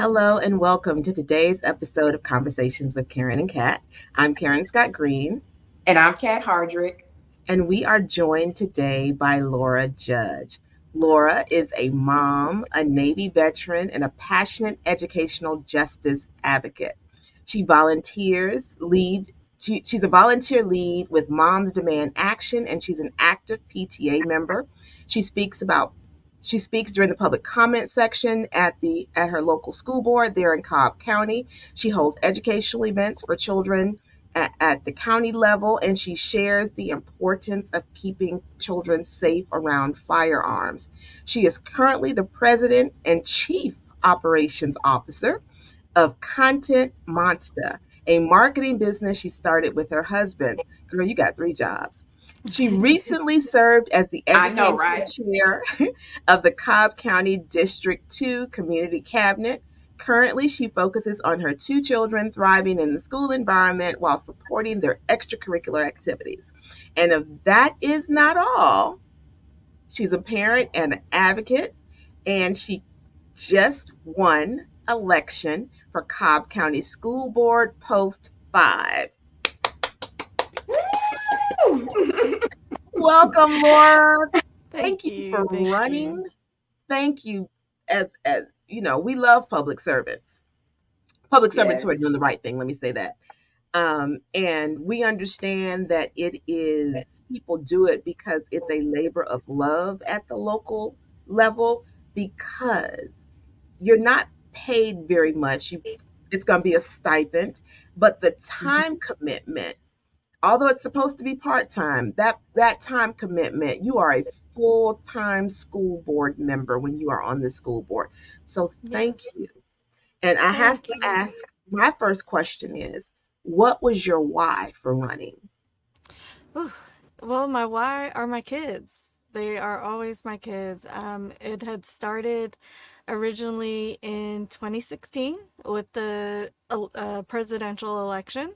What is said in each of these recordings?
Hello and welcome to today's episode of Conversations with Karen and Kat. I'm Karen Scott Green, And I'm Kat Hardrick. and we are joined today by Laura Judge. Laura is a mom, a Navy veteran, and a passionate educational justice advocate. She volunteers lead. She's a volunteer lead with Moms Demand Action, and she's an active PTA member. She speaks about she speaks during the public comment section at her local school board there in Cobb County. She holds educational events for children at the county level, and she shares the importance of keeping children safe around firearms. She is currently the president and chief operations officer of Content Monsta, a marketing business she started with her husband. Girl, you got three jobs. She recently served as the I know, education right? chair of the Cobb County District 2 Community Cabinet. Currently, she focuses on her two children thriving in the school environment while supporting their extracurricular activities. And if that is not all, she's a parent and an advocate, and she just won election for Cobb County School Board Post 5. Welcome, Laura. Thank Thank you you. for Thank you. running. Thank you. As we love public servants. Public servants who are Yes. doing the right thing. Let me say that. And we understand that it is people do it because it's a labor of love at the local level, because you're not paid very much. It's going to be a stipend, but the time commitment, although it's supposed to be part time, that time commitment, you are a full time school board member when you are on the school board. So thank Yes. you. And I have Thank to you. ask, my first question is, what was your why for running? Ooh. Well, my why are my kids. They are always my kids. It had started originally in 2016 with the presidential election.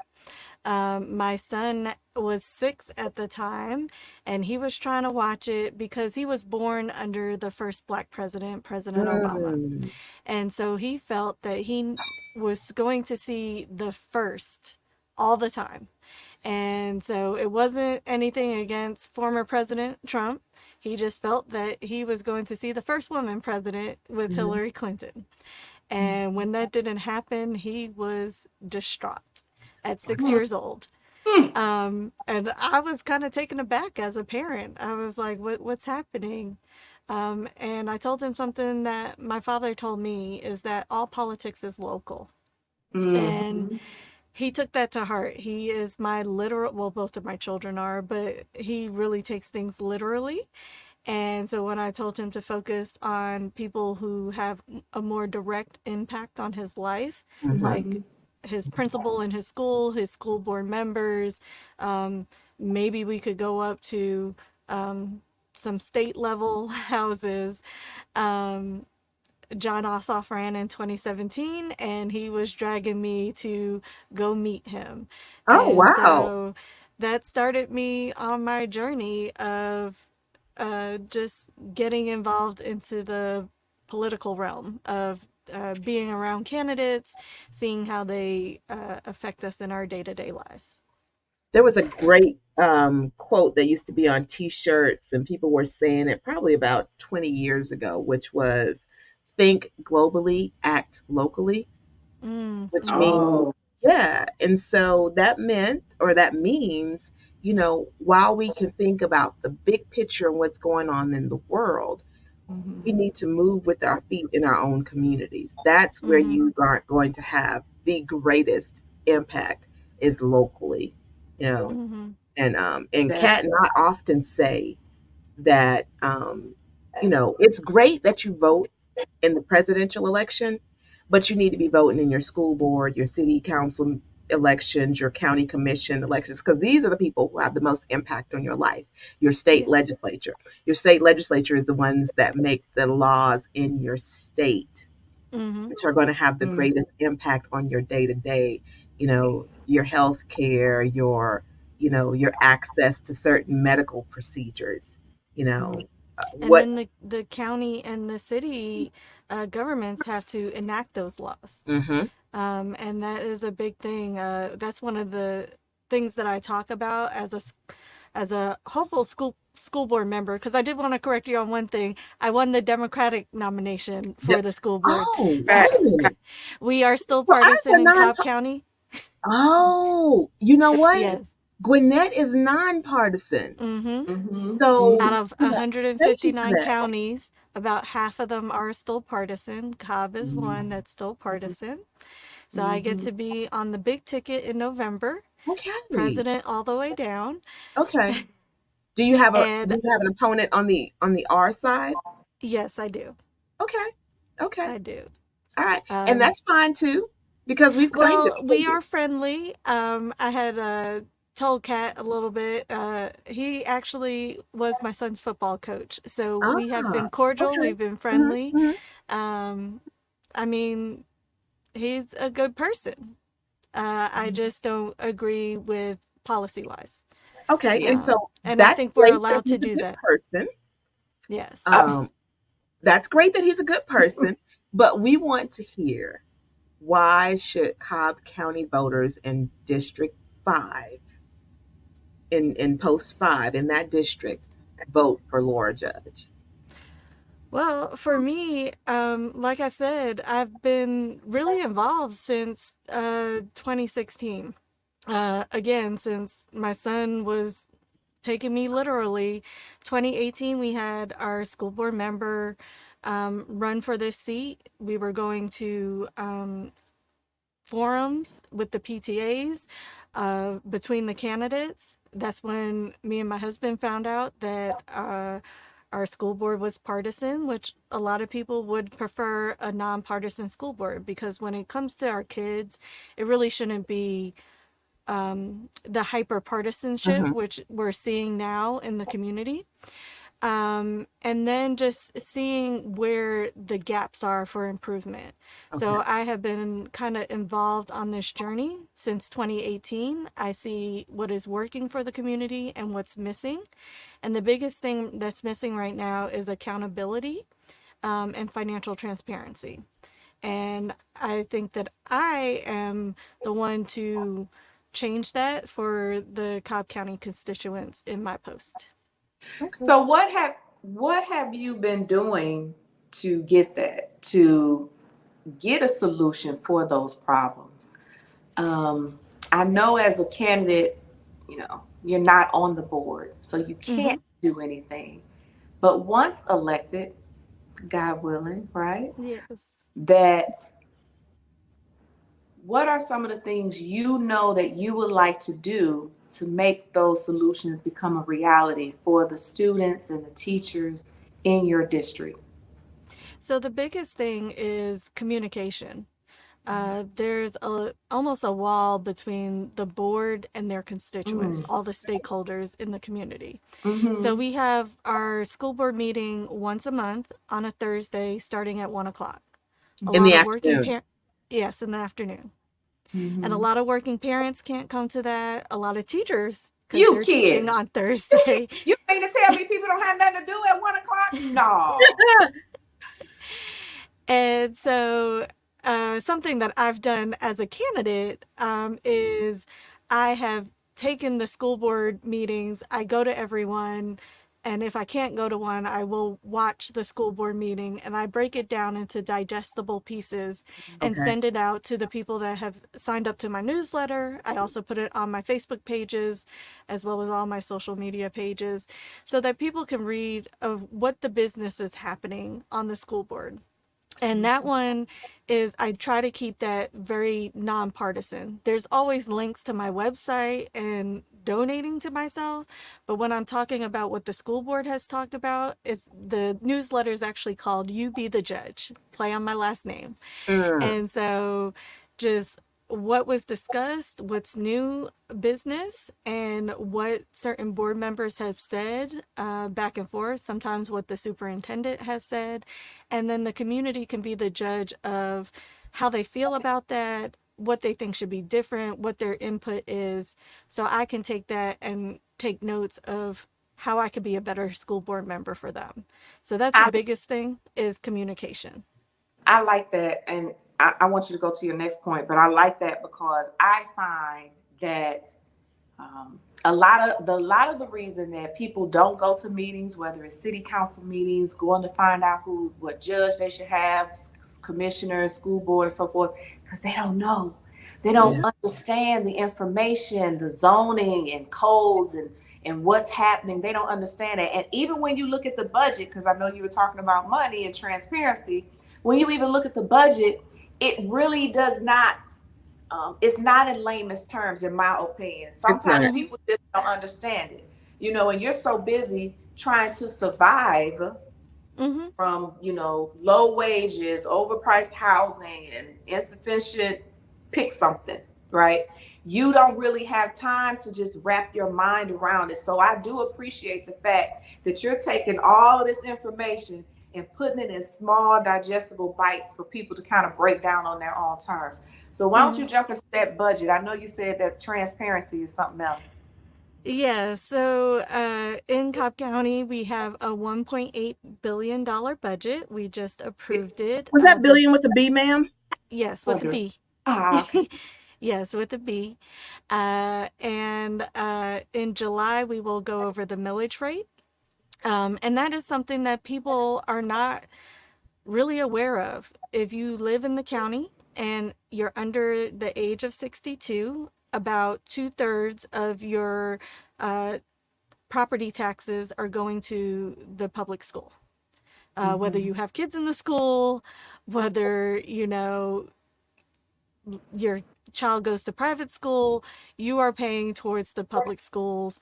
My son was 6 at the time, and he was trying to watch it because he was born under the first black president, President Obama. Mm, And so he felt that he was going to see the first all the time. And so it wasn't anything against former President Trump. He just felt that he was going to see the first woman president with mhm, Hillary Clinton. And when that didn't happen, he was distraught at six wow. years old. Hmm. And I was kind of taken aback as a parent. I was like, what's happening? And I told him something that my father told me is that all politics is local. And Mm-hmm. he took that to heart. He is my literal, well, both of my children are, but he really takes things literally. And so when I told him to focus on people who have a more direct impact on his life, like Mhm, his principal in his school board members, um, maybe we could go up to some state level houses. Um, John Ossoff ran in 2017, and he was dragging me to go meet him. oh, And wow. so that started me on my journey of just getting involved into the political realm of being around candidates, seeing how they affect us in our day to day life. There was a great quote that used to be on T-shirts, and people were saying it probably about 20 years ago, which was think globally, act locally, which means, Mm-hmm. Oh, yeah. And so that meant, or that means, while we can think about the big picture and what's going on in the world, we need to move with our feet in our own communities. That's where Mm-hmm. you are going to have the greatest impact, is locally, you know. Mm-hmm. And that's Kat and I often say that it's great that you vote in the presidential election, but you need to be voting in your school board, your city council elections, your county commission elections, because these are the people who have the most impact on your life. Your state Yes. legislature. Your state legislature is the ones that make the laws in your state, Mm-hmm. which are going to have the mm, greatest impact on your day to day, your health care, your access to certain medical procedures, you know, And what, then the county and the city, governments have to enact those laws. Mm-hmm. And that is a big thing. That's one of the things that I talk about as a hopeful school board member, because I did want to correct you on one thing. I won the Democratic nomination for the school board. Oh, So wait Right. a minute. we are still So I partisan said in non. Cobb County. Oh, you know what? Yes. Gwinnett is nonpartisan. Mm-hmm. Mm-hmm. Out So, of yeah, thank you for 159 that. counties, about half of them are still partisan. Cobb is one Mm, that's still partisan. So I get Mm-hmm. to be on the big ticket in November, okay. president all the way down. Okay. Do And you have an opponent on the R side? yes, I do. Okay. Okay. I do. All right. And Um, that's fine too, because we've claimed it well, we for you. are friendly. I had told Kat a little bit. He actually was my son's football coach. So we have Ah, been cordial, okay. we've been Hmm. friendly. Hmm. Um, I mean, he's a good person. I just don't agree with policy wise. Okay. Yeah. And so And I that's think we're great that allowed to he's a do good that. person. Yes. Uh, Um, that's great that he's a good person, but we want to hear, why should Cobb County voters in District 5, in Post 5, in that district, vote for Laura Judge? Well, for me, like I've said, I've been really involved since 2016. Again, since my son was taking me literally, 2018, we had our school board member run for this seat. We were going to forums with the PTAs between the candidates. That's when me and my husband found out that our school board was partisan, which a lot of people would prefer a nonpartisan school board, because when it comes to our kids, it really shouldn't be the hyper partisanship Hmm. which we're seeing now in the community. And then just seeing where the gaps are for improvement. Okay. So I have been kind of involved on this journey since 2018. I see what is working for the community and what's missing. And the biggest thing that's missing right now is accountability and financial transparency. And I think that I am the one to change that for the Cobb County constituents in my post. Okay. so what have you been doing to get that, to get a solution for those problems? Um, I know as a candidate, you're not on the board, so you Mm-hmm. can't do anything. But once elected, God willing, right? Yes. That what are some of the things you know that you would like to do to make those solutions become a reality for the students and the teachers in your district? So the biggest thing is communication. There's almost a wall between the board and their constituents, Mm. all the stakeholders in the community. So Mm-hmm. we have our school board meeting once a month on a Thursday starting at 1 o'clock. A In lot the of working afternoon. parents, yes, in the afternoon. And a Mm-hmm. lot of working parents can't come to that. A lot of teachers, because You they're teaching kidding? on You kid? Thursday. You mean to tell me people don't have nothing to do at 1 o'clock? No. And so, something that I've done as a candidate is I have taken the school board meetings, I go to everyone, and if I can't go to one, I will watch the school board meeting and I break it down into digestible pieces and Okay. send it out to the people that have signed up to my newsletter. I also put it on my Facebook pages as well as all my social media pages so that people can read of what the business is happening on the school board. And that one is, I try to keep that very nonpartisan. There's always links to my website and donating to myself. But when I'm talking about what the school board has talked about, is the newsletter is actually called You Be the Judge, play on my last name. Mm, And so just what was discussed, what's new business, and what certain board members have said back and forth, sometimes what the superintendent has said. And then the community can be the judge of how they feel about that, what they think should be different, what their input is. So I can take that and take notes of how I could be a better school board member for them. So that's the I biggest thing is communication. I like that, and I want you to go to your next point, but I like that because I find that a lot of the reason that people don't go to meetings, whether it's city council meetings, going to find out what judge they should have, commissioner, school board, and so forth, because they don't know. They don't Yeah. understand the information, the zoning and codes and what's happening. They don't understand it. And even when you look at the budget, because I know you were talking about money and transparency, when you even look at the budget, it really does not it's not in layman's terms, in my opinion. It's Sometimes not. Mm-hmm. people just don't understand it, and you're so busy trying to survive Mm-hmm. from, low wages, overpriced housing, and insufficient pick something, right? You don't really have time to just wrap your mind around it. So I do appreciate the fact that you're taking all of this information and putting it in small, digestible bites for people to kind of break down on their own terms. So why don't Mm-hmm. you jump into that budget? I know you said that transparency is something else. Yeah, so in Cobb County, we have a $1.8 billion budget. We just approved it. Was that billion This, with a B, ma'am? yes, with the Wondering. B. Okay. Yes, with a B. And in July, we will go over the millage rate. And that is something that people are not really aware of. If you live in the county and you're under the age of 62, about two-thirds of your uh, property taxes are going to the public school. Whether Mm-hmm. you have kids in the school, whether, your child goes to private school, you are paying towards the public schools.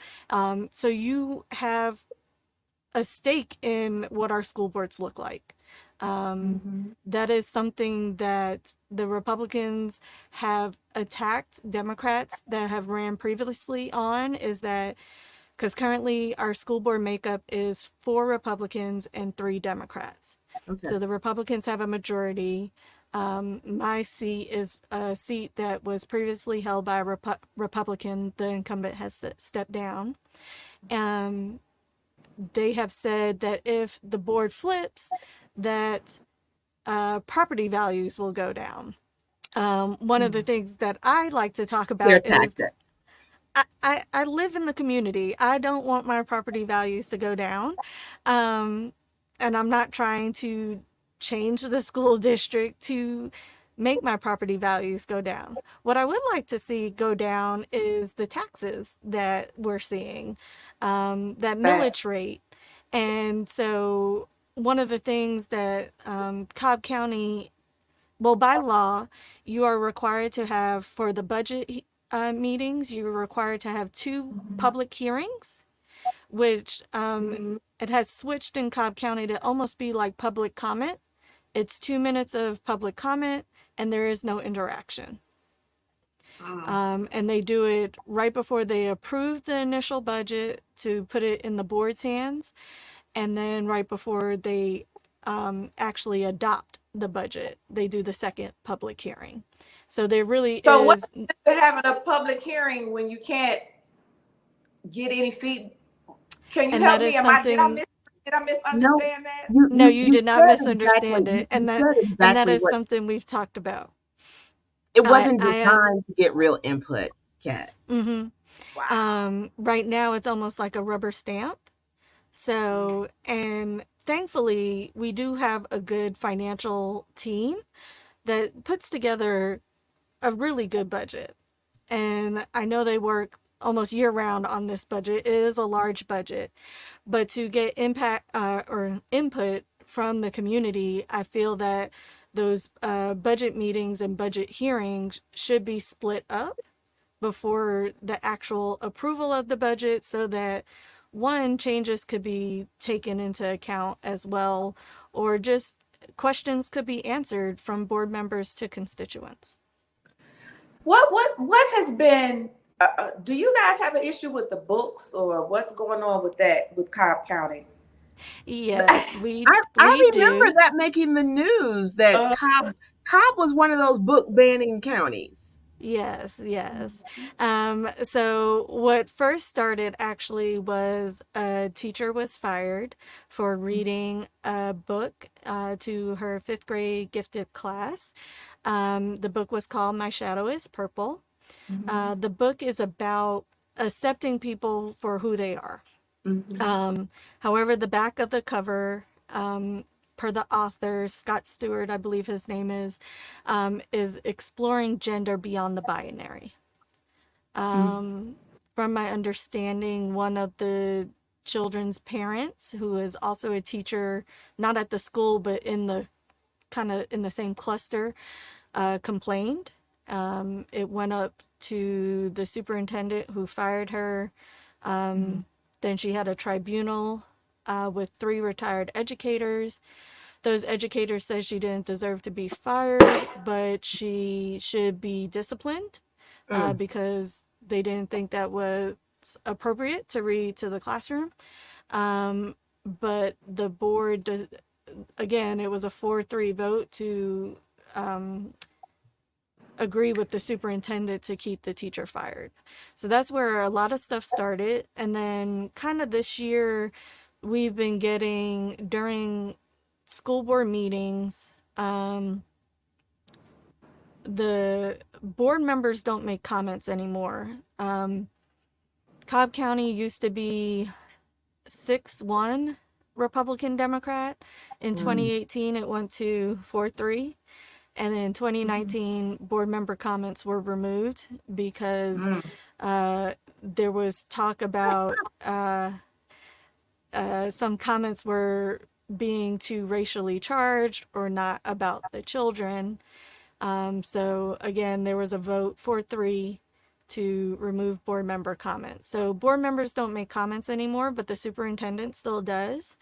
So you have a stake in what our school boards look like. Um, Mm-hmm. that is something that the Republicans have attacked Democrats that have ran previously on, is that because currently our school board makeup is 4 Republicans and 3 Democrats. Okay. So the Republicans have a majority. My seat is a seat that was previously held by a Republican. The incumbent has stepped down. Um, they have said that if the board flips, that property values will go down. One of the things that I like to talk Scare about is tactic. I live in the community. I don't want my property values to go down. Um, and I'm not trying to change the school district to make my property values go down. What I would like to see go down is the taxes that we're seeing, that Fact. millage rate. And so, one of the things that Cobb County, well, by law, you are required to have, for the budget meetings, you're required to have 2 public hearings, which it has switched in Cobb County to almost be like public comment. It's 2 minutes of public comment, and there is no interaction. Mm. And they do it right before they approve the initial budget to put it in the board's hands, and then right before they actually adopt the budget, they do the second public hearing. So there really So what's is, the having a public hearing when you can't get any feedback? Can you and that help is me? something. Did I No, misunderstand that? you No, you you you did not said exactly misunderstand it, you and that said and that exactly is what something we've talked about. it I wasn't I designed to get real input, Kat. mm-hmm. Wow. Right now it's almost like a rubber stamp. So, and thankfully we do have a good financial team that puts together a really good budget. And I know they work almost year round on this budget. It is a large budget, but to get impact or input from the community, I feel that those budget meetings and budget hearings should be split up before the actual approval of the budget, so that one, changes could be taken into account as well, or just questions could be answered from board members to constituents. What has been? Do you guys have an issue with the books, or what's going on with that with Cobb County? Yes, we I we remember do. that making the news that Uh, Cobb was one of those book banning counties. Yes, yes. So what first started actually was a teacher was fired for reading a book to her fifth grade gifted class. The book was called My Shadow is Purple. Mm-hmm. The book is about accepting people for who they are. Mm-hmm. However, the back of the cover, per the author, Scott Stewart, I believe his name is exploring gender beyond the binary. From my understanding, one of the children's parents, who is also a teacher, not at the school, but in the kind of in the same cluster, complained. It went up to the superintendent who fired her. Mm-hmm. Then she had a tribunal with three retired educators. Those educators said she didn't deserve to be fired, but she should be disciplined Mm. because they didn't think that was appropriate to read to the classroom. But the board, again, it was a 4-3 vote to agree with the superintendent to keep the teacher fired. So that's where a lot of stuff started. And then, kind of this year, we've been getting during school board meetings, the board members don't make comments anymore. Cobb County used to be 6-1 Republican Democrat. In Mm. 2018, it went to 4-3. And in Mm-hmm. 2019, board member comments were removed because Mm. there was talk about some comments were being too racially charged or not about the children. So again, there was a vote 4-3 to remove board member comments. So board members don't make comments anymore, but the superintendent still does.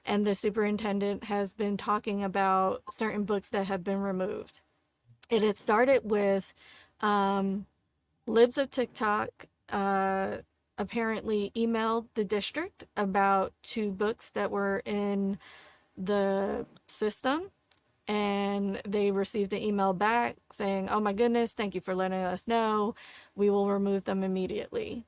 And the superintendent has been talking about certain books that have been removed. It had started with Libs of TikTok apparently emailed the district about two books that were in the system, and they received an email back saying, "Oh my goodness, thank you for letting us know. We will remove them immediately."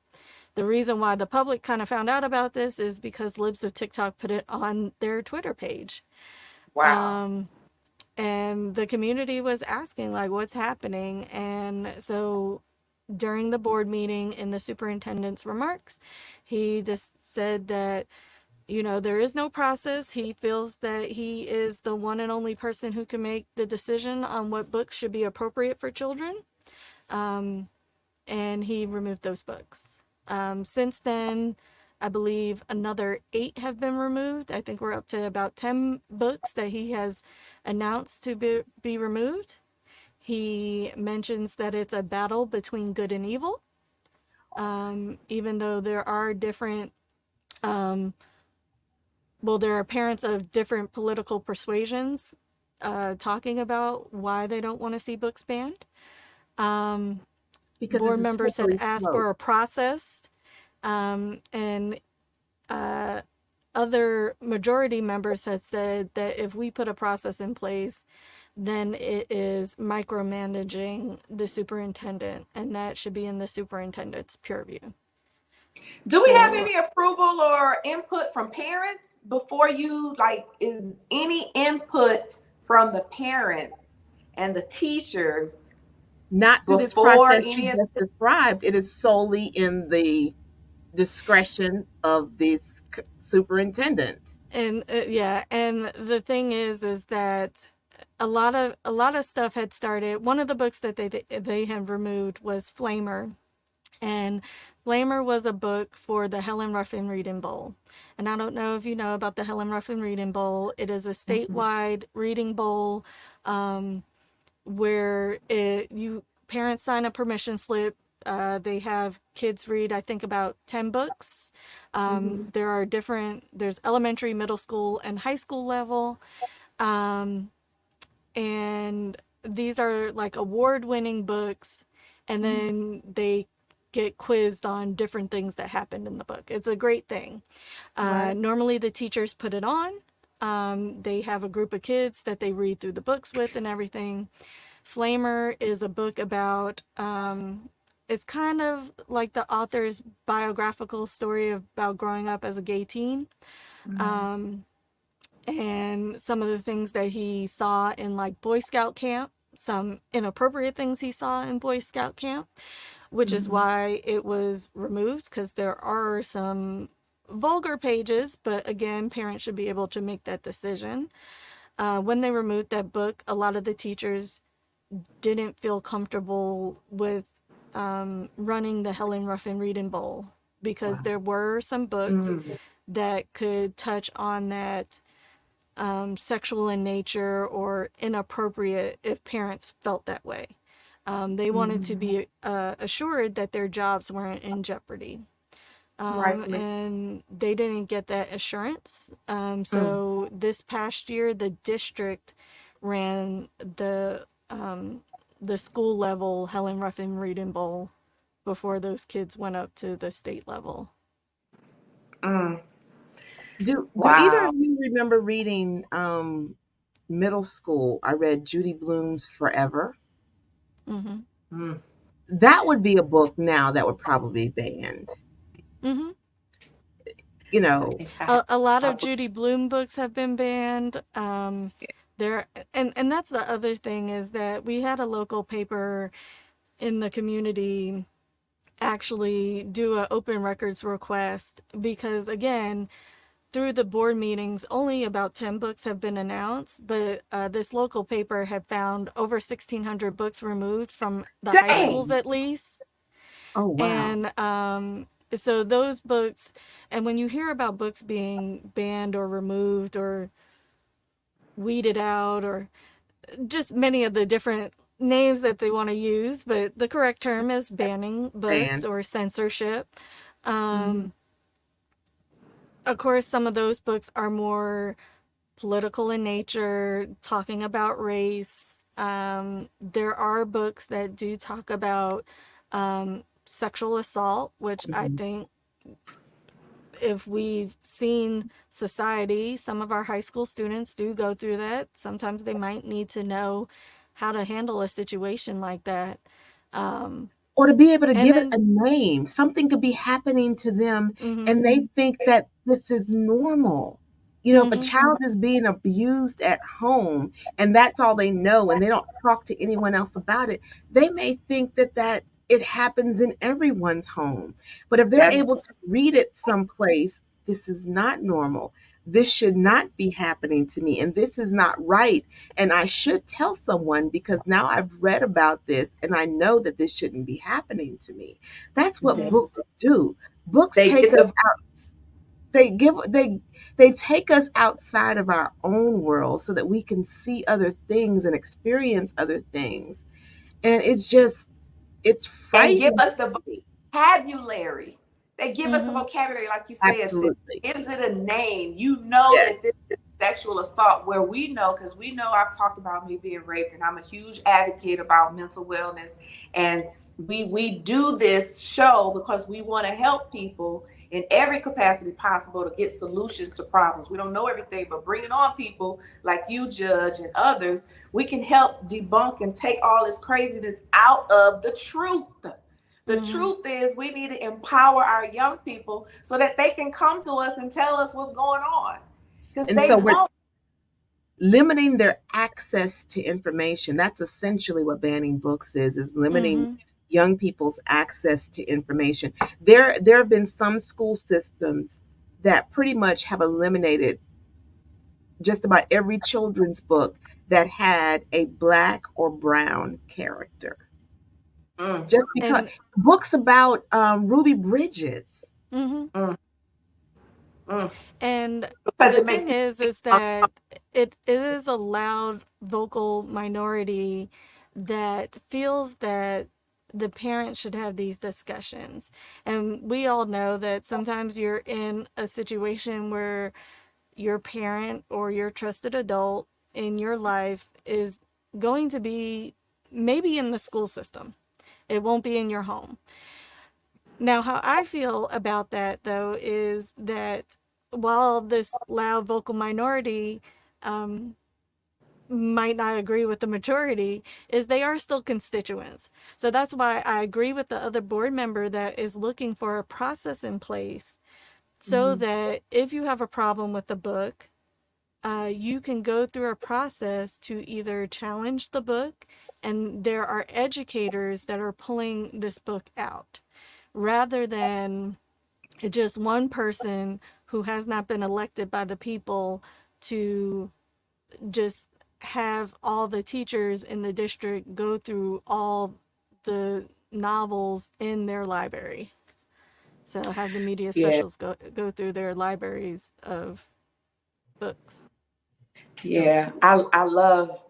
The reason why the public kind of found out about this is because Libs of TikTok put it on their Twitter page. Wow. Um, and the community was asking, like, what's happening? And so during the board meeting, in the superintendent's remarks, he just said that, there is no process. He feels that he is the one and only person who can make the decision on what books should be appropriate for children. And he removed those books. Since then, I believe another 8 have been removed. I think we're up to about 10 books that he has announced to be removed. He mentions that it's a battle between good and evil. Even though there are different, there are parents of different political persuasions talking about why they don't want to see books banned. Because it's Board a members had slippery asked slope. for a process, and other majority members had said that if we put a process in place, then it is micromanaging the superintendent, and that should be in the superintendent's purview. Do we have So, any approval or input from parents before you, like, is any input from the parents and the teachers Not through this before process you any of just described. It is solely in the discretion of this superintendent. and yeah, and the thing is that a lot of stuff had started. One of the books that they have removed was Flamer. And Flamer was a book for the Helen Ruffin Reading Bowl. And I don't know if you know about the Helen Ruffin Reading Bowl. It is a Mhm. statewide reading bowl, where you parents sign a permission slip. They have kids read, I think, about 10 books. Mhm. There's elementary, middle school, and high school level. And these are like award-winning books, and Mhm. then they get quizzed on different things that happened in the book. It's a great thing. Right. Normally the teachers put it on. They have a group of kids that they read through the books with and everything. Flamer is a book about, it's kind of like the author's biographical story about growing up as a gay teen. Um, and some of the things that he saw in like Boy Scout camp, some inappropriate things he saw in Boy Scout camp, which is why it was removed, because there are some vulgar pages, but again, parents should be able to make that decision. When they removed that book, a lot of the teachers didn't feel comfortable with running the Helen Ruffin Reading Bowl, because there were some books that could touch on that sexual in nature or inappropriate if parents felt that way. They wanted to be assured that their jobs weren't in jeopardy. Rightfully. And they didn't get that assurance. So this past year, the district ran the school level Helen Ruffin Reading Bowl before those kids went up to the state level. Do either Wow. of you remember reading middle school? I read Judy Blume's Forever. Mm-hmm. Mm. That would be a book now that would probably be banned. Mm-hmm. You know, A lot of Judy Blume books have been banned. There and that's the other thing, is that we had a local paper in the community actually do an open records request, because again, through the board meetings, only about 10 books have been announced, but this local paper had found over 1,600 books removed from the high schools Dang. at least. oh wow. And so those books, and when you hear about books being banned or removed or weeded out, or just many of the different names that they want to use, but the correct term is banning books Banned. or censorship. Mhm. Of course, some of those books are more political in nature, talking about race. There are books that do talk about sexual assault, which I Mhm. think, if we've seen society, some of our high school students do go through that. Sometimes they might need to know how to handle a situation like that. Um, Or to be able to and give it then, a name. Something could be happening to them mm-hmm, and they think that this is normal. If a mm-hmm, child is being abused at home and that's all they know and they don't talk to anyone else about it, they may think that it happens in everyone's home. But if they're That able to read it someplace, this is not normal. This should not be happening to me and this is not right. And I should tell someone because now I've read about this and I know that this shouldn't be happening to me. That's what mm-hmm, books do. Books they take get us the out. They take us outside of our own world so that we can see other things and experience other things. And it's and give frightening us the to me. vocabulary. They give us the mm-hmm, vocabulary, like you said, sis. Absolutely. Gives it a name. You know Yes. that this is sexual assault, where we know, because we know I've talked about me being raped, and I'm a huge advocate about mental wellness. And we do this show because we want to help people in every capacity possible to get solutions to problems. We don't know everything, but bringing on people like you, Judge, and others, we can help debunk and take all this craziness out of the truth. The mm-hmm. truth is, we need to empower our young people so that they can come to us and tell us what's going on, because And they so we're won't. limiting their access to information. That's essentially what banning books is limiting Mm-hmm. young people's access to information. There have been some school systems that pretty much have eliminated just about every children's book that had a black or brown character. Mm, Just because And books about Ruby Bridges. mm-hmm. mm, mm. And Because the it makes thing people is that it is a loud vocal minority that feels that the parents should have these discussions. And we all know that sometimes you're in a situation where your parent or your trusted adult in your life is going to be maybe in the school system. It won't be in your home. Now, how I feel about that, though, is that while this loud vocal minority um, might not agree with the majority, is they are still constituents. So that's why I agree with the other board member that is looking for a process in place so Mm-hmm. that if you have a problem with the book, you can go through a process to either challenge the book, and there are educators that are pulling this book out rather than just one person who has not been elected by the people to just have all the teachers in the district go through all the novels in their library. So have the media Yeah, specialists go through their libraries of books. yeah. I love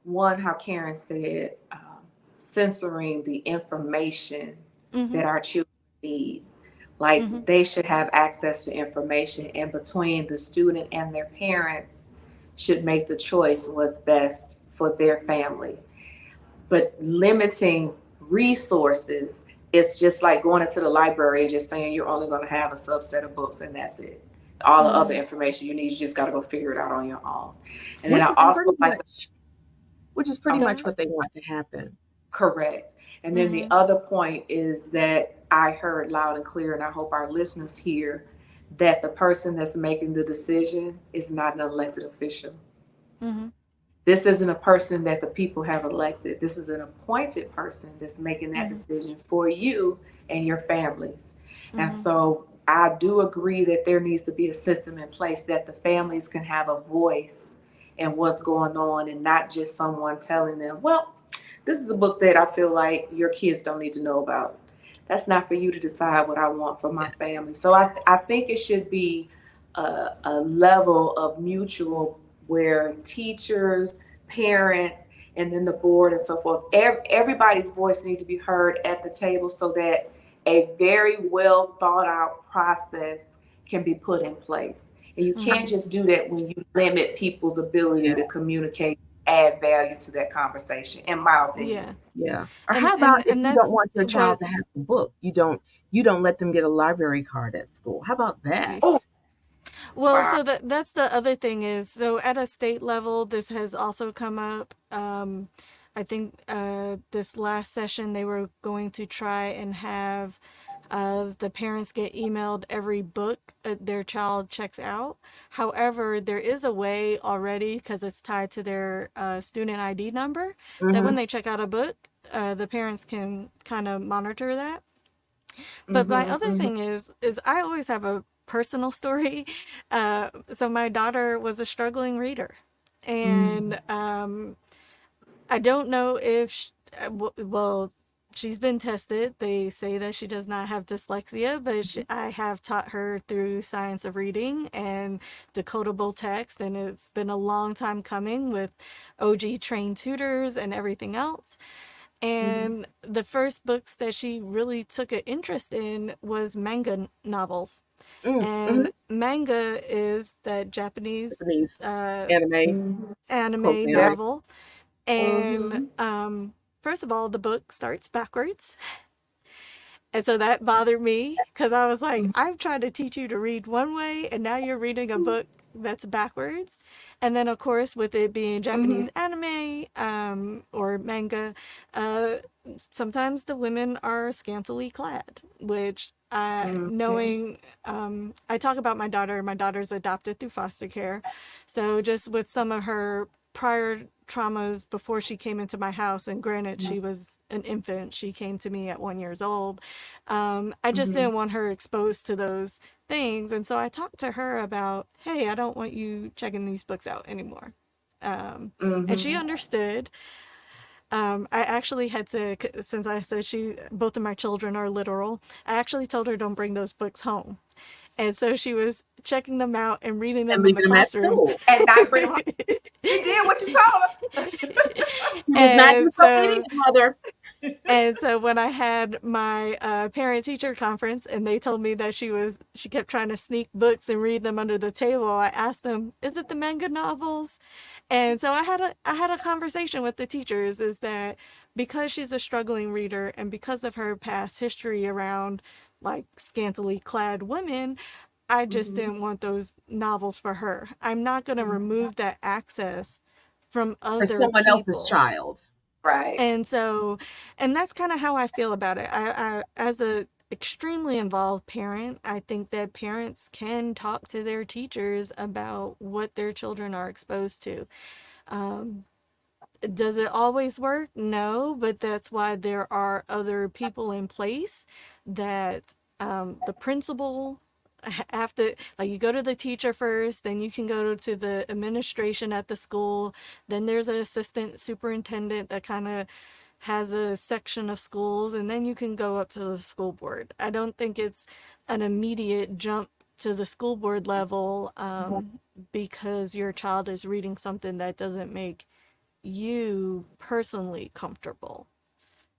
one how Karen said censoring the information Mm-hmm. that our children need. Like Mm-hmm. they should have access to information, and between the student and their parents should make the choice what's best for their family. But limiting resources, it's just like going into the library and just saying you're only going to have a subset of books and that's it. All the other Mm-hmm. information you need, you just got to go figure it out on your own. And then Which I is also pretty like the much, which is pretty oh, much what they want to happen. correct. And then the Mm-hmm. other point is that I heard loud and clear, and I hope our listeners hear that the person that's making the decision is not an elected official. Mm-hmm. This isn't a person that the people have elected. This is an appointed person that's making that Mm-hmm. decision for you and your families. And Mm-hmm. so I do agree that there needs to be a system in place that the families can have a voice in what's going on and not just someone telling them, well, this is a book that I feel like your kids don't need to know about. That's not for you to decide what I want for my family. So I think it should be a level of mutual where teachers, parents, and then the board and so forth, everybody's voice needs to be heard at the table so that a very well thought out process can be put in place. And you can't Mm-hmm. just do that when you limit people's ability Yeah, to communicate, add value to that conversation, in my opinion. Yeah. yeah. Or And how about and if and you don't that's want your child what. to have the book, you don't let them get a library card at school. How about that? Oh, Well, wow. so that's the other thing is, so at a state level, this has also come up. I think this last session they were going to try and have the parents get emailed every book their child checks out. However, there is a way already, because it's tied to their student ID number, that when Mm-hmm. they check out a book, the parents can kind of monitor that. But my Mm-hmm. other thing is I always have a personal story. So my daughter was a struggling reader, Mm-hmm. and I don't know if well, she's been tested. They say that she does not have dyslexia, but I have taught her through science of reading and decodable text, and it's been a long time coming with OG trained tutors and everything else. Mm-hmm. And the first books that she really took an interest in was manga novels. Mm-hmm. And manga is that Japanese Japanese uh, anime, Mm-hmm. close anime anime. Yep. novel. And Mm-hmm. first of all, the book starts backwards. And so that bothered me because I was like, I've tried to teach you to read one way, and now you're reading a book that's backwards. And then, of course, with it being Mm-hmm. Japanese anime or manga, uh, sometimes the women are scantily clad, which Mm-hmm. knowing, I talk about my daughter. My daughter's adopted through foster care. So just with some of her prior traumas before she came into my house, and granted she was an infant, she came to me at 1 years old, I just Mm-hmm. didn't want her exposed to those things. And so I talked to her about, hey, I don't want you checking these books out anymore. And she Mm-hmm. understood. I actually had to, since I said both of my children are literal, I actually told her don't bring those books home. And so she was checking them out and reading And them in the leaving them at classroom. school. And not bring them home. You did what you told her. She was not and so disobedient, mother. And so when I had my parent teacher conference and they told me that she kept trying to sneak books and read them under the table, I asked them, "Is it the manga novels?" And so I had a conversation with the teachers, is that because she's a struggling reader and because of her past history around like scantily clad women, I just Mm-hmm. didn't want those novels for her. I'm not going to remove that access from For other someone else's people. child. Right. And so, and that's kind of how I feel about it. As a extremely involved parent, I think that parents can talk to their teachers about what their children are exposed to. Um, does it always work? No, but that's why there are other people in place that the principal have to, like, you go to the teacher first, then you can go to the administration at the school, then there's an assistant superintendent that kind of has a section of schools, and then you can go up to the school board. I don't think it's an immediate jump to the school board level because your child is reading something that doesn't make you personally comfortable.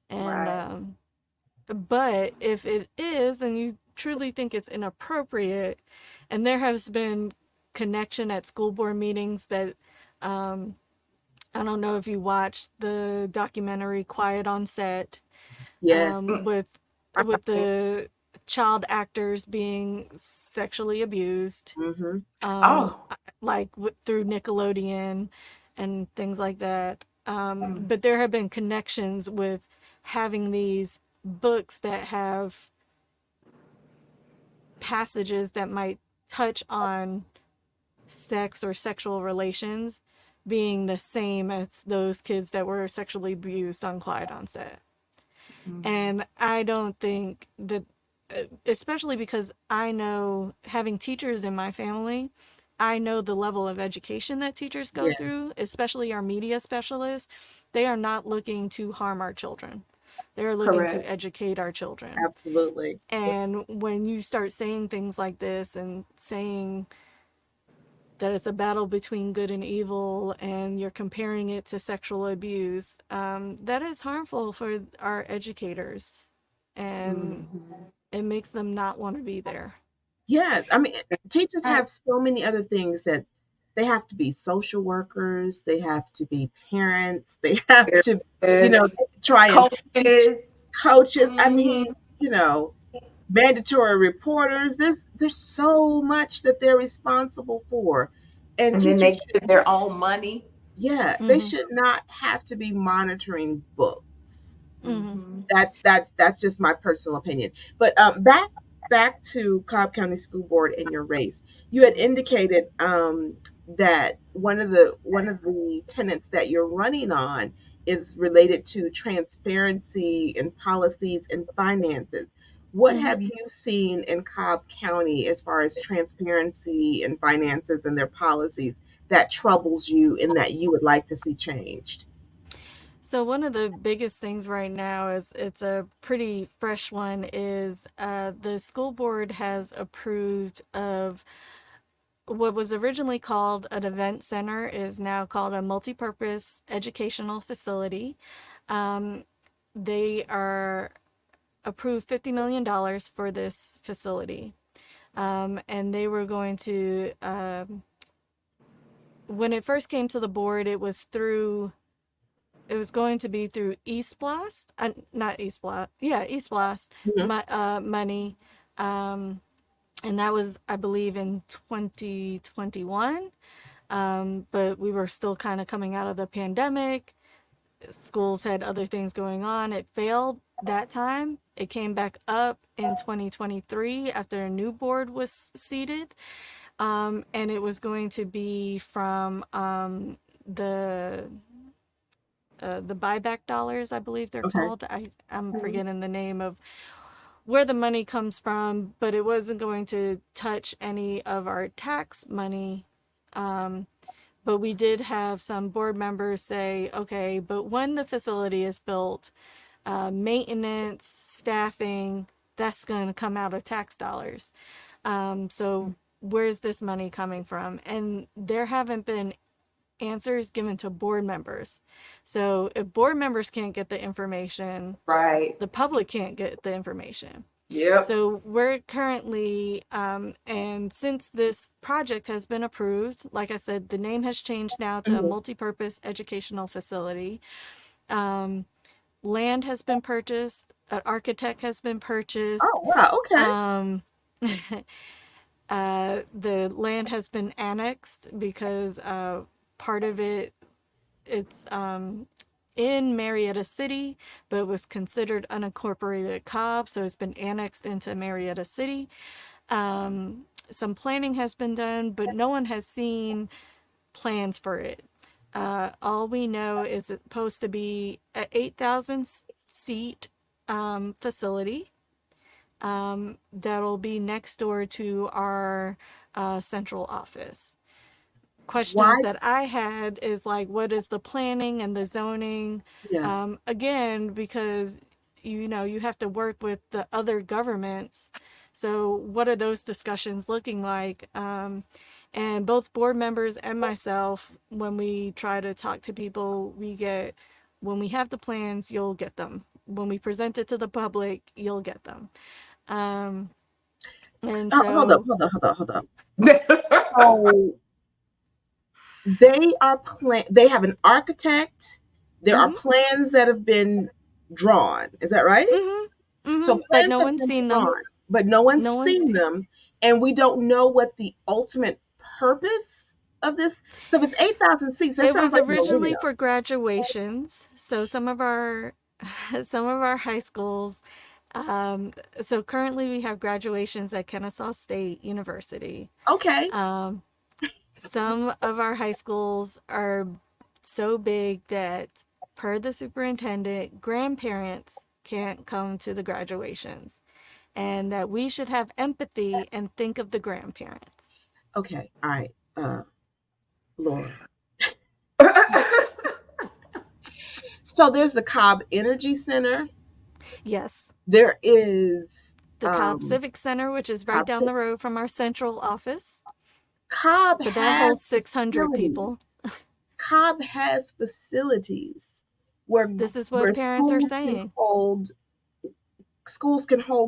And Right. but if it is and you truly think it's inappropriate, and there has been connection at school board meetings that I don't know if you watched the documentary Quiet on Set, Yes. with the child actors being sexually abused, Mm-hmm. um, Oh. like through Nickelodeon and things like that. But there have been connections with having these books that have passages that might touch on sex or sexual relations being the same as those kids that were sexually abused on Clyde on set. And I don't think that, especially because I know, having teachers in my family, I know the level of education that teachers go Yeah. through, especially our media specialists. They are not looking to harm our children. They're looking to Correct. educate our children. Absolutely. And when you start saying things like this and saying that it's a battle between good and evil, and you're comparing it to sexual abuse, that is harmful for our educators. And it makes them not want to be there. Yeah, I mean, teachers Right. have so many other things that they have to be social workers, they have to be parents, they have There to, is try and teach coaches. coaches. I mean, Hmm. mandatory reporters. There's so much that they're responsible for, and And then teachers they should, give their own money. yeah, they Mm-hmm. should not have to be monitoring books. Mm-hmm. Hmm. That's just my personal opinion. But back to Cobb County School Board and your race. You had indicated that one of the tenets that you're running on is related to transparency and policies and finances. What Mm-hmm. have you seen in Cobb County as far as transparency and finances and their policies that troubles you and that you would like to see changed? So one of the biggest things right now, is it's a pretty fresh one, is the school board has approved of what was originally called an event center is now called a multi-purpose educational facility. Um, they are approved $50 million for this facility. And they were going to, when it first came to the board, it was going to be through East Blast, not East Blast, yeah, East Blast Mhm. money. Um, and that was, I believe, in 2021. But we were still kind of coming out of the pandemic. Schools had other things going on. It failed that time. It came back up in 2023 after a new board was seated. And it was going to be from the the buyback dollars, I believe they're Okay. called. I'm forgetting the name of where the money comes from, but it wasn't going to touch any of our tax money. But we did have some board members say, okay, but when the facility is built, maintenance, staffing, that's going to come out of tax dollars. So where's this money coming from? And there haven't been answers given to board members. So if board members can't get the information, Right. the public can't get the information. Yep. So we're currently, and since this project has been approved, like I said, the name has changed now to a Mhm. multi-purpose educational facility. Land has been purchased, an architect has been purchased. Oh, wow. Okay. Um, the land has been annexed because part of it it's in Marietta City, but it was considered unincorporated Cobb, so it's been annexed into Marietta City. Some planning has been done, but no one has seen plans for it. All we know is it's supposed to be an 8,000 seat facility that'll be next door to our central office. Why? Questions that I had is like, what is the planning and the zoning? Yeah. Again, because you have to work with the other governments. So what are those discussions looking like? And both board members and myself, when we try to talk to people, when we have the plans, you'll get them. When we present it to the public, you'll get them. Um, and Hold up, so, hold up, hold up, hold up. So they have an architect. There are mm-hmm, plans that have been drawn. Is that right? mm-hmm, So mm-hmm, but plans no have one's been seen them. drawn, but no one's No one's seen seen. them, and we don't know what the ultimate purpose of this. So if it's 8,000 seats, that It sounds was like an originally arena. for graduations. So some of our some of our high schools. So currently we have graduations at Kennesaw State University. Okay. Um, some of our high schools are so big that, per the superintendent, grandparents can't come to the graduations, and that we should have empathy and think of the grandparents. Okay. All right. Laura. So there's the Cobb Energy Center. Yes, There is the Cobb Civic Center, which is right Cobb. down the road from our central office, Cobb but that has holds 600 facilities. people. Cobb has facilities where This is what where parents are schools can saying. hold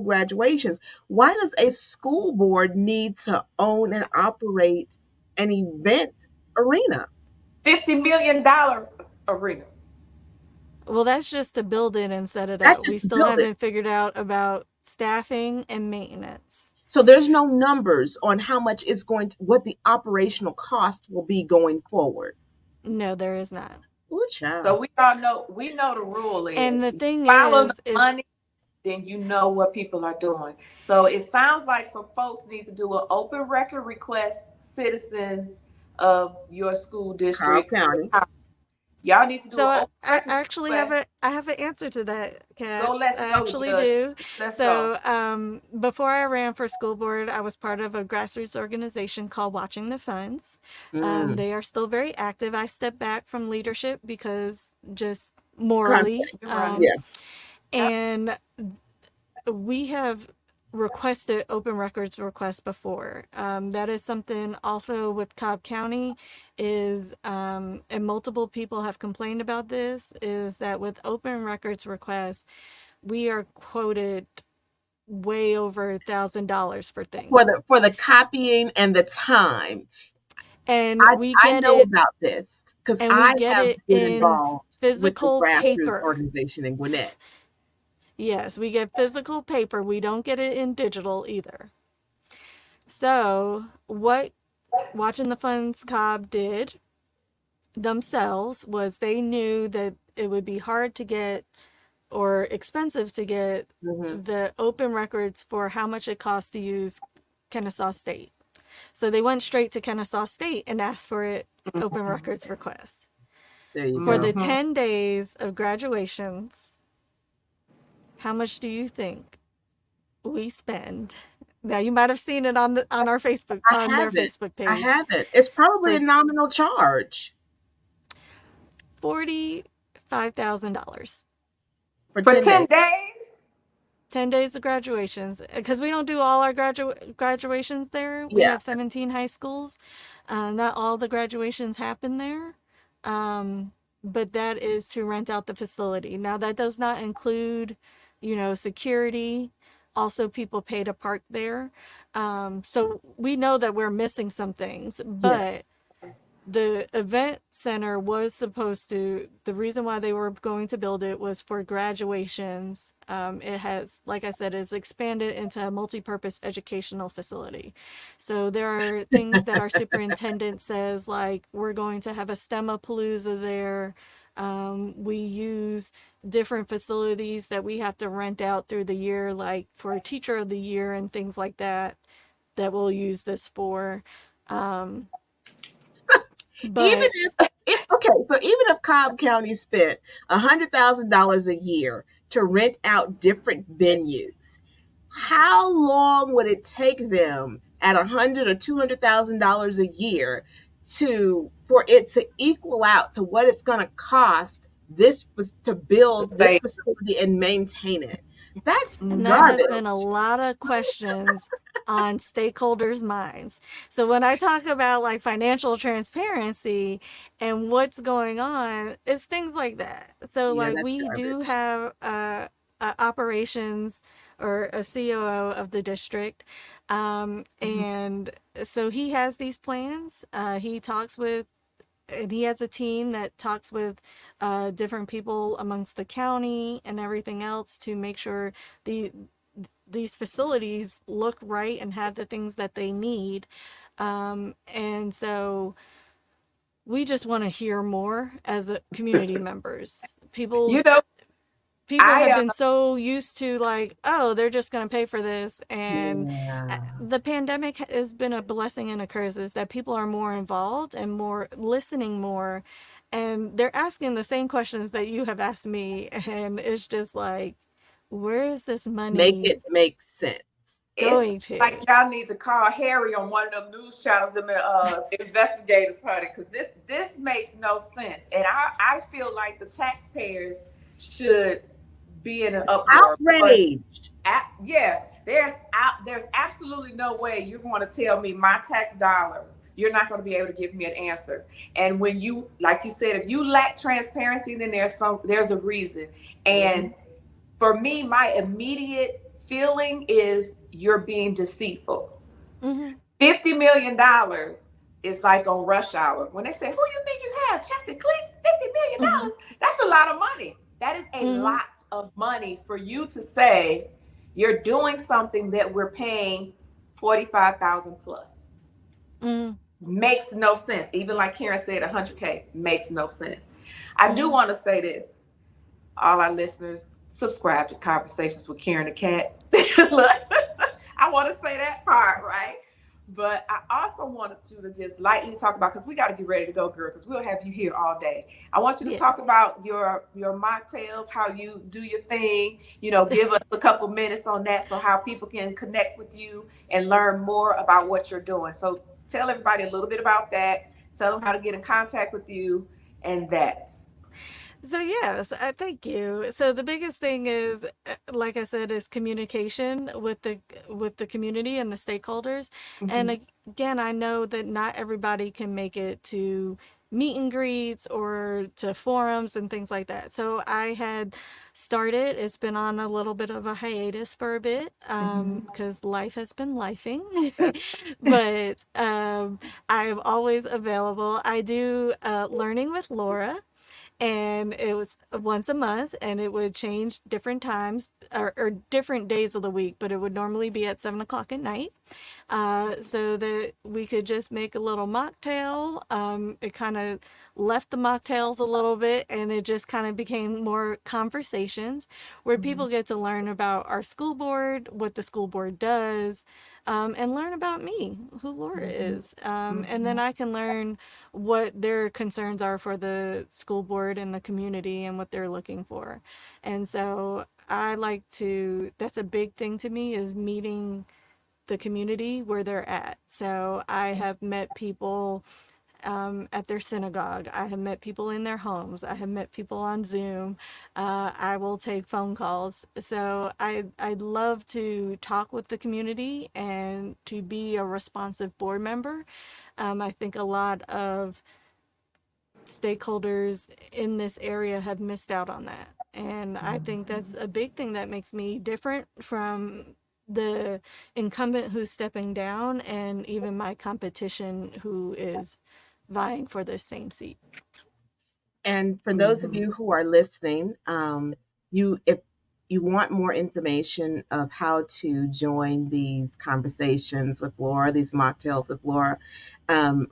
graduations. Why does a school board need to own and operate an event arena? $50 million arena. Well, that's just to build it and set it That's up. just We to still build it. haven't figured out about staffing and maintenance. So there's no numbers on how much it's going to, what the operational cost will be going forward. No, there is not. Ooh, So child. we know the rule And is the you thing follow the is money, then you know what people are doing. So it sounds like some folks need to do an open record request, citizens of your school Cobb district. County. Y'all need to do so an I, open I record actually have request. an answer to that, Go, Kat. let's I go, actually Judge. do. Let's go. So before I ran for school board, I was part of a grassroots organization called Watching the Funds. Mm. They are still very active. I stepped back from leadership because just morally. Conflict. You're right. Yeah. Yep. And we have requested open records requests before. That is something also with Cobb County is, and multiple people have complained about this, is that with open records requests, we are quoted way over $1,000 for things. For the copying and the time. And I we I get know it, about this because and we I get have it been in involved with the physical grassroots paper. organization in Gwinnett. Yes, we get physical paper. We don't get it in digital either. So, what Watching the Funds Cobb did themselves was they knew that it would be hard to get or expensive to get Hmm. the open records for how much it costs to use Kennesaw State. So they went straight to Kennesaw State and asked for it open records request. There you For go. the Mm-hmm. 10 days of graduations, how much do you think we spend? Now you might have seen it on our Facebook I on their haven't. Facebook I page haven't. It's probably a for nominal charge $45,000. for For 10 10 days. days? 10 days of graduations because we don't do all our graduations there. We Yeah. have 17 high schools. Not all the graduations happen there. But that is to rent out the facility. Now that does not include, security. Also, people pay to park there. So we know that we're missing some things, Yeah. but the event center was supposed to, the reason why they were going to build it was for graduations. It has, like I said, is expanded into a multi-purpose educational facility. So there are things that our superintendent says, like we're going to have a STEMapalooza there. We use different facilities that we have to rent out through the year, like for Teacher of the Year and things like that, that we'll use this for. Um, Even but if okay, so even if Cobb County spent $100,000 a year to rent out different venues, how long would it take them at $100,000 or $200,000 a year for it to equal out to what it's going to cost this to The build this same. facility and maintain it? That's And that has garbage. been a lot of questions on stakeholders' minds. So when I talk about like financial transparency and what's going on, it's things like that. So Yeah, like that's we do garbage. have a operations or a COO of the district, Mhm. and so he has these plans. He talks with and he has a team that talks with different people amongst the county and everything else to make sure the these facilities look right and have the things that they need. And so we just want to hear more as a community members. You People know, people have I been so used to like, oh, they're just going to pay for this. And Yeah. the pandemic has been a blessing and a curse, is that people are more involved and more listening more. And they're asking the same questions that you have asked me. And it's just like, where is this Make money it make sense. it's going like to? y'all need to call Harry on one of them news channels, them investigators, honey, because this makes no sense, and I feel like the taxpayers should be in an uproar because Outraged. yeah, there's absolutely no way you're going to tell me my tax dollars. You're not going to be able to give me an answer. And when you, like you said, if you lack transparency, then there's a reason. Mhm. And for me, my immediate feeling is you're being deceitful. Hmm. $50 million is like on rush hour. When they say, who you think you have? Chelsea Clinton, Hmm. $50 million. That's a lot of money. That is a Hmm. lot of money for you to say you're doing something that we're paying 45,000 plus. Hmm. Makes no sense. Even like Karen said, 100K makes no sense. I do Hmm. want to say this, all our listeners, subscribe to Conversations with Karen the Cat. Look, I want to say that part, right? But I also wanted you to just lightly talk about, because we got to get ready to go, girl, because we'll have you here all day. I want you to talk Yes. about your mocktails, how you do your thing. Give us a couple minutes on that, so how people can connect with you and learn more about what you're doing. So tell everybody a little bit about that. Tell them how to get in contact with you, and that. So yes, thank you. So the biggest thing is, like I said, is communication with the community and the stakeholders. And Mhm. again, I know that not everybody can make it to meet and greets or to forums and things like that. So I had started. It's been on a little bit of a hiatus for a bit Mhm. because life has been lifing, That's but I'm always available. I do learning with Laura, and it was once a month, and it would change different times or different days of the week, but it would normally be at 7 o'clock at night, so that we could just make a little mocktail. It kind of left the mocktails a little bit, and it just kind of became more conversations where Mhm. people get to learn about our school board, what the school board does, and learn about me, who Laura Mhm. is. And then Mhm. I can learn what their concerns are for the school board and the community and what they're looking for. And so I like to, that's a big thing to me, is meeting the community where they're at. So I have met people at their synagogue. I have met people in their homes. I have met people on Zoom. I will take phone calls. So I love to talk with the community and to be a responsive board member. I think a lot of stakeholders in this area have missed out on that. And I think that's a big thing that makes me different from the incumbent who's stepping down, and even my competition who is vying for this same seat. And for those of you who are listening, if you want more information of how to join these conversations with Laura, these mocktails with Laura,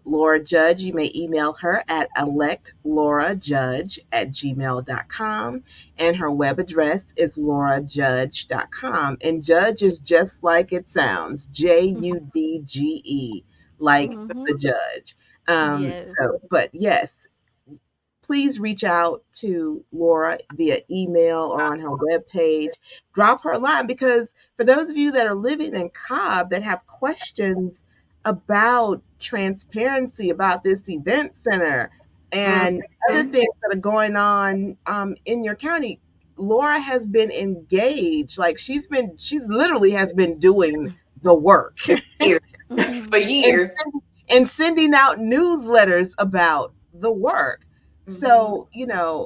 Laura Judge, you may email her at electlaurajudge@gmail.com. And her web address is laurajudge.com. And Judge is just like it sounds, Judge, like Mm-hmm. the judge. Yes. But yes, please reach out to Laura via email or on her webpage. Drop her a line, because for those of you that are living in Cobb that have questions about transparency about this event center and other things that are going on in your county, Laura has been engaged. Like she literally has been doing the work Years. For Mm-hmm. and, years. and sending out newsletters about the work. So,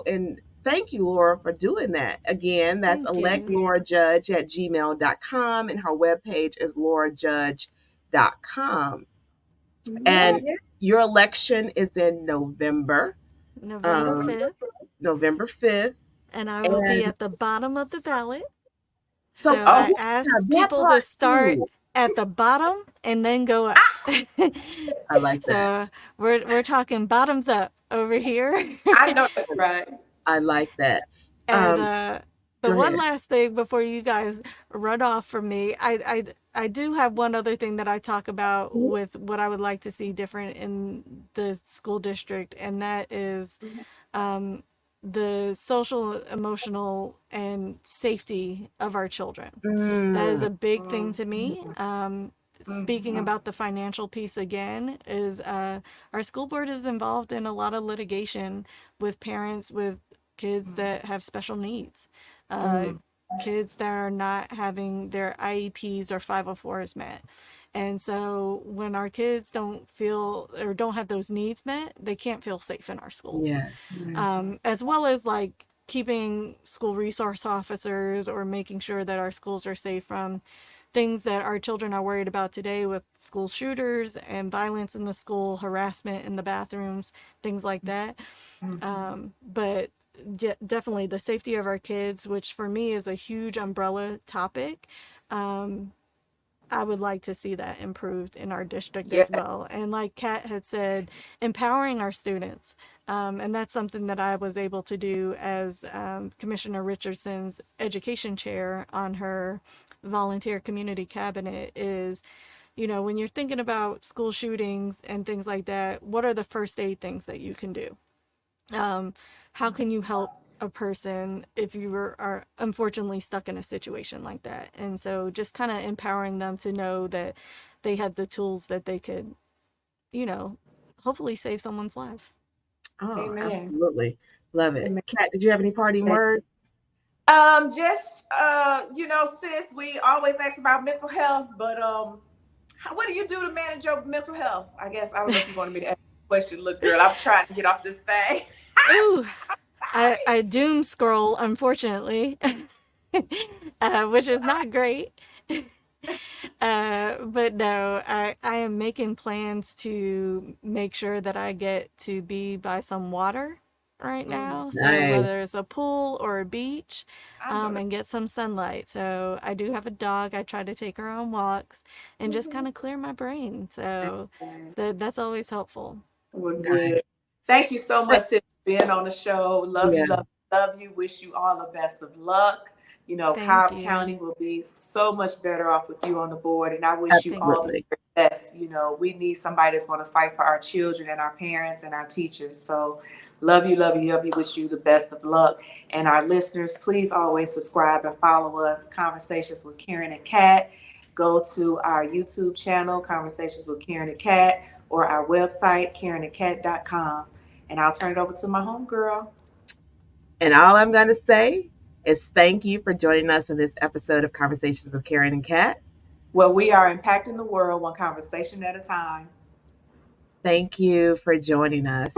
and thank you, Laura, for doing that. Again, that's Thank you. electlaurajudge@gmail.com, and her webpage is laurajudge.com. Yeah. And your election is in November, November um, 5th. November 5th. And I will be And at the bottom of the ballot. So so, Oh, I yeah, ask that people to part start too. at the bottom and then go up. I like that. So we're talking bottoms up over here. I know that's right. I like that. And Um, the Go one ahead. last thing before you guys run off from me, I do have one other thing that I talk about with what I would like to see different in the school district, and that is um, the social, emotional, and safety of our children. That is Mm, a big thing to me. Speaking about the financial piece again, is our school board is involved in a lot of litigation with parents with kids that have special needs, uh, mm, kids that are not having their IEPs or 504s met. And so when our kids don't feel or don't have those needs met, they can't feel safe in our schools. yes. As well as like keeping school resource officers or making sure that our schools are safe from things that our children are worried about today with school shooters and violence in the school, harassment in the bathrooms, things like that. But definitely the safety of our kids, which for me is a huge umbrella topic. I would like to see that improved in our district Yeah. as well. And like Kat had said, empowering our students. And that's something that I was able to do as Commissioner Richardson's education chair on her volunteer community cabinet is, when you're thinking about school shootings and things like that, what are the first aid things that you can do? How can you help a person if you are unfortunately stuck in a situation like that? And so just kind of empowering them to know that they have the tools that they could, you know, hopefully save someone's life. Oh, Amen. absolutely. Love it. Amen. Kat, did you have any parting words? Just sis, we always ask about mental health, but what do you do to manage your mental health? I guess I don't know if you wanted me to ask a question. Look, girl, I'm trying to get off this thing. Ooh, I doom scroll, unfortunately, which is not great. But no, I am making plans to make sure that I get to be by some water right now. So Nice. whether it's a pool or a beach, I know that. and get some sunlight. So I do have a dog. I try to take her on walks and just kind of clear my brain. So that's always helpful. We're Nice. good. Thank you so much, sis, for being on the show. Love you, Yeah, love you, love you. Wish you all the best of luck. Thank Cobb you. County will be so much better off with you on the board, and I wish you Thank all the you. absolutely. very best. We need somebody that's going to fight for our children and our parents and our teachers. So, love you, love you, love you. Wish you the best of luck. And our listeners, please always subscribe and follow us. Conversations with Karen and Kat. Go to our YouTube channel, Conversations with Karen and Kat, or our website, karenandkat.com. And I'll turn it over to my homegirl. And all I'm going to say is thank you for joining us in this episode of Conversations with Karen and Kat. Well, we are impacting the world one conversation at a time. Thank you for joining us.